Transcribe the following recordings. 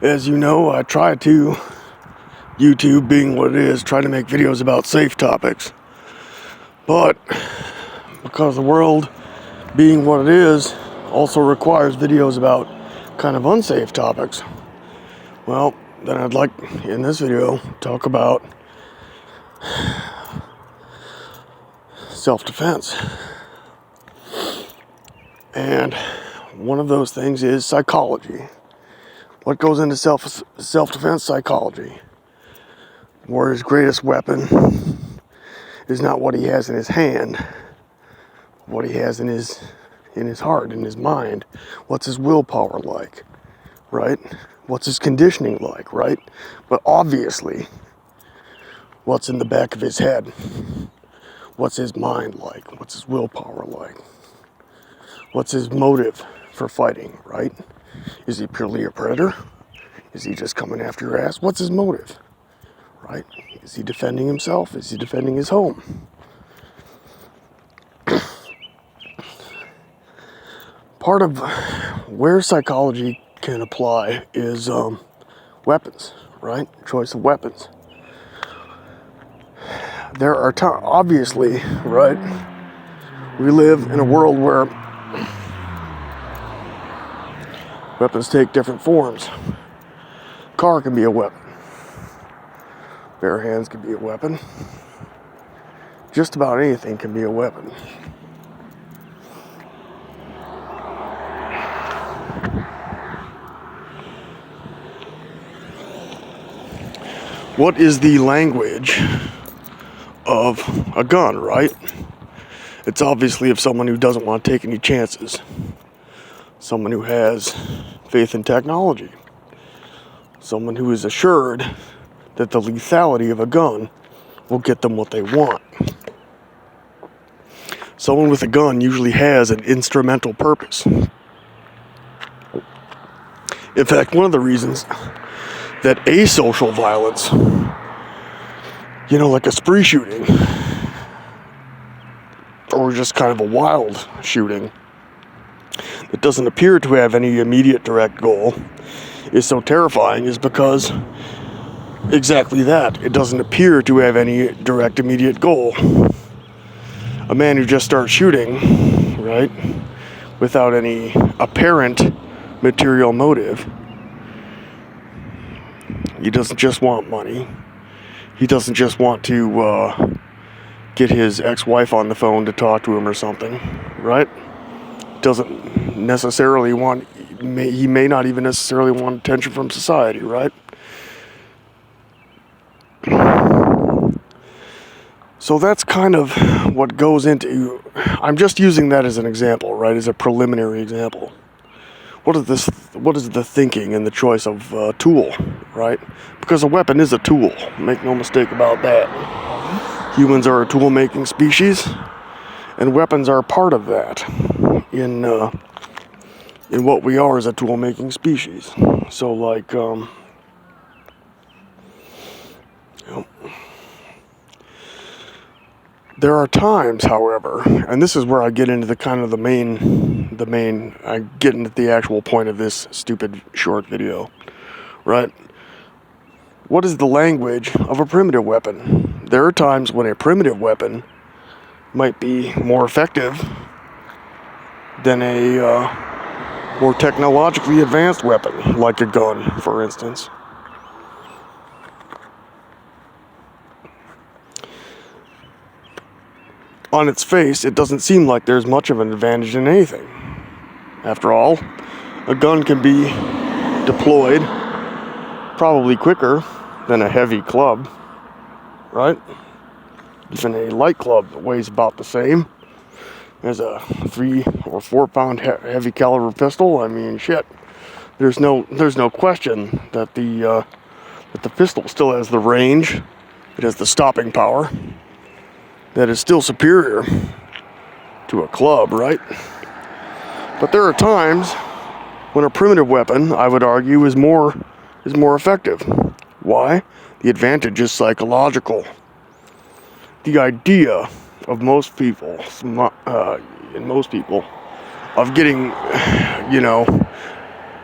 As you know, I try to, YouTube being what it is, try to make videos about safe topics. But because the world being what it is also requires videos about kind of unsafe topics, well, then I'd like in this video talk about self-defense. And one of those things is psychology. What goes into self-defense psychology? Warrior's greatest weapon is not what he has in his hand, what he has in his heart, in his mind. What's his willpower like, right? What's his conditioning like, right? But obviously, what's in the back of his head? What's his mind like? What's his willpower like? What's his motive for fighting, right? Is he purely a predator? Is he just coming after your ass? What's his motive, right? Is he defending himself? Is he defending his home? Part of where psychology can apply is weapons, right? Choice of weapons. There are obviously, right? We live in a world where weapons take different forms. Car can be a weapon. Bare hands can be a weapon. Just about anything can be a weapon. What is the language of a gun, right? It's obviously of someone who doesn't want to take any chances. Someone who has faith in technology. Someone who is assured that the lethality of a gun will get them what they want. Someone with a gun usually has an instrumental purpose. In fact, one of the reasons that asocial violence, like a spree shooting, or just kind of a wild shooting that doesn't appear to have any immediate direct goal, is so terrifying is because exactly that. It doesn't appear to have any direct immediate goal. A man who just starts shooting, right, without any apparent material motive, he doesn't just want money. He doesn't just want to get his ex-wife on the phone to talk to him or something, right? Doesn't necessarily want, he may not even necessarily want attention from society, right? So that's kind of what goes into, I'm just using that as an example, right, as a preliminary example. What is the thinking and the choice of a tool, right? Because a weapon is a tool, make no mistake about that. Humans are a tool-making species, and weapons are part of that in what we are as a tool-making species. So, like, there are times, however, and this is where I get into the main, I get into the actual point of this stupid short video, right? What is the language of a primitive weapon? There are times when a primitive weapon might be more effective than a more technologically advanced weapon, like a gun, for instance. On its face, it doesn't seem like there's much of an advantage in anything. After all, a gun can be deployed probably quicker than a heavy club, right? Even a light club weighs about the same as a 3 or 4 pound heavy caliber pistol. I mean, shit. There's no question that the pistol still has the range. It has the stopping power. That is still superior to a club, right? But there are times when a primitive weapon, I would argue, is more effective. Why? The advantage is psychological. The idea of most people, of getting,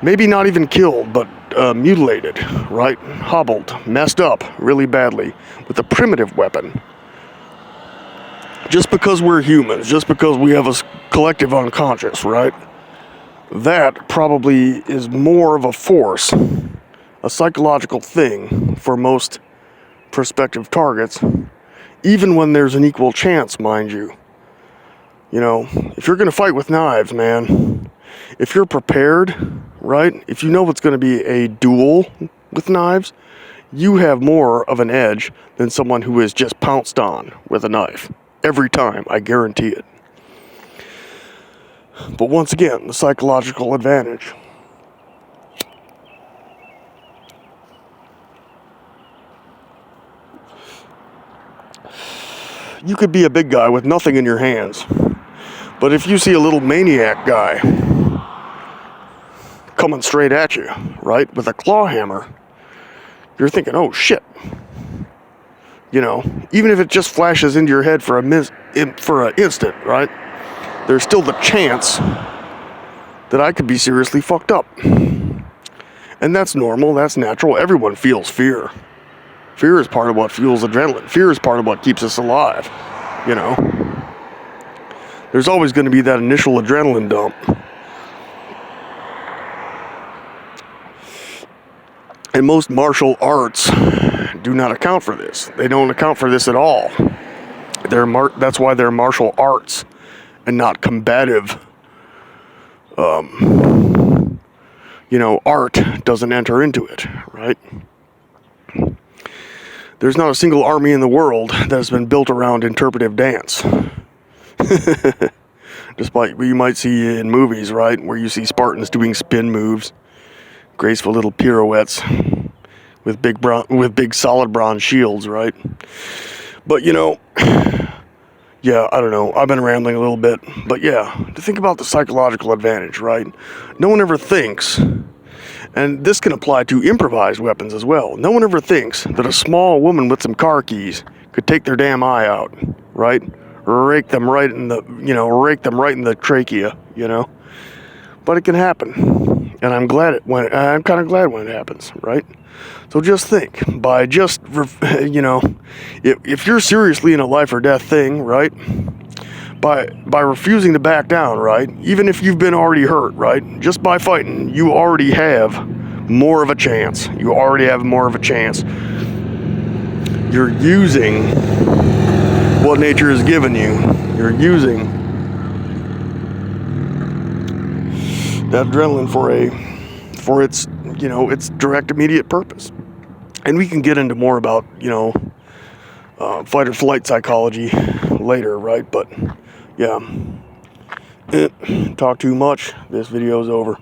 maybe not even killed, but mutilated, right? Hobbled, messed up really badly with a primitive weapon. Just because we're humans, just because we have a collective unconscious, right? That probably is more of a force, a psychological thing for most prospective targets, even when there's an equal chance, mind you. You know, if you're going to fight with knives, man, if you're prepared, right? If you know it's going to be a duel with knives, you have more of an edge than someone who is just pounced on with a knife. Every time, I guarantee it. But once again, the psychological advantage. You could be a big guy with nothing in your hands. But if you see a little maniac guy coming straight at you, right, with a claw hammer, you're thinking, oh shit. You know, even if it just flashes into your head for an instant, right? There's still the chance that I could be seriously fucked up. And that's normal, that's natural. Everyone feels fear. Fear is part of what fuels adrenaline. Fear is part of what keeps us alive, you know. There's always going to be that initial adrenaline dump. And most martial arts do not account for this. They don't account for this at all. That's why they're martial arts and not combative. Art doesn't enter into it, right? There's not a single army in the world that has been built around interpretive dance. Despite what you might see in movies, right? Where you see Spartans doing spin moves, graceful little pirouettes with big solid bronze shields, right? But yeah, I don't know. I've been rambling a little bit, but yeah, to think about the psychological advantage, right? No one ever thinks, and this can apply to improvised weapons as well. No one ever thinks that a small woman with some car keys could take their damn eye out, right? Rake them right in the trachea, But it can happen, and I'm kind of glad when it happens, right? So just think, if you're seriously in a life or death thing, right? By refusing to back down, right? Even if you've been already hurt, right? Just by fighting, you already have more of a chance. You're using what nature has given you. You're using that adrenaline for its direct immediate purpose. And we can get into more about fight or flight psychology later, right? But yeah, talk too much. This video is over.